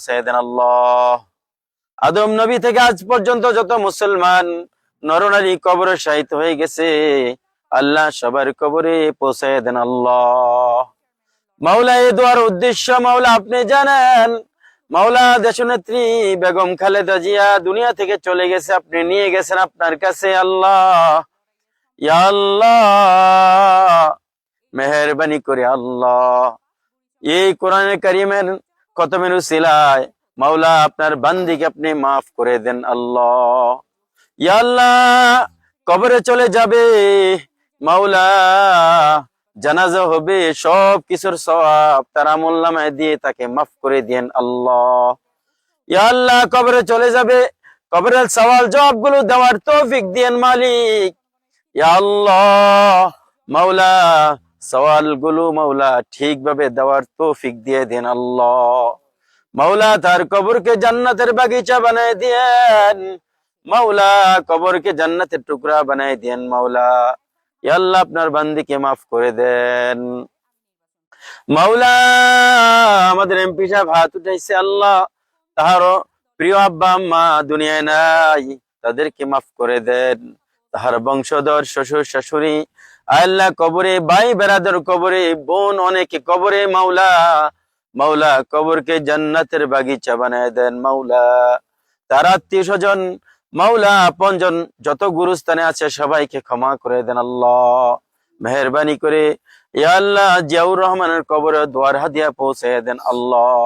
সাইয়েদান আল্লাহ। আদম নবী থেকে আজ পর্যন্ত যত মুসলমান নরনারী কবরে শাহিদ হয়ে গেছে, আল্লাহ সবার কবরে পৌঁছায় দেন আল্লাহ। মাওলা এই দোয়ার উদ্দেশ্য মাওলা আপনি জানেন। মাওলা দেশনেত্রী বেগম খালেদা জিয়া দুনিয়া থেকে চলে গেছে, আপনি নিয়ে গেছেন আপনার কাছে আল্লাহ। ইয়া আল্লাহ, মেহেরবানি করে আল্লাহ এই কোরআনে কারিমের খতমের উসিলায় মাওলা আপনার বান্দিকে আপনি মাফ করে দেন আল্লাহ। ইয়া আল্লাহ, কবরে চলে যাবে মাওলা, জানাজা হবে, সব কিছুর সওয়াব তার আমলনামায় দিয়ে তাকে মাফ করে দেন আল্লাহ। ইয়া আল্লাহ, কবরে চলে যাবে, কবরের সওয়াল জবাবগুলো দেওয়ার তৌফিক দেন মালিক। ইয়া আল্লাহ মাওলা, সওয়ালগুলো মাওলা ঠিকভাবে দেওয়ার তৌফিক দিয়ে দেন আল্লাহ। মাওলা তার কবরকে জান্নাতের বাগিচা বানায় দেন মাওলা, কবরকে জান্নাতের টুকরা বানায় দেন মাওলা। ইয়া আল্লাহ, আপনার বান্দিকে মাফ করে দেন মাওলা। আমাদের এমপি সাহেব হাত উঠাইছে আল্লাহ, তাহারও প্রিয় আব্বা আম্মা দুনিয়ায় নাই, তাদেরকে মাফ করে দেন। তাহার বংশধর শ্বশুর শাশুড়ি আল্লাহ কবরে, ভাই বেরাদর কবরে, বোন অনেকে কবরে মাওলা। মাওলা কবরকে জান্নাতের বাগিচা বানায় দেন মাওলা। তার আত্মীয় স্বজন মাওলা আপনজন যত গুরুস্থানে আছে সবাইকে ক্ষমা করে দেন আল্লাহ। মেহেরবানি করে ইয়া আল্লাহ জিয়াউর রহমানের কবরে দোয়ার হাদিয়া পৌঁছে দেন আল্লাহ।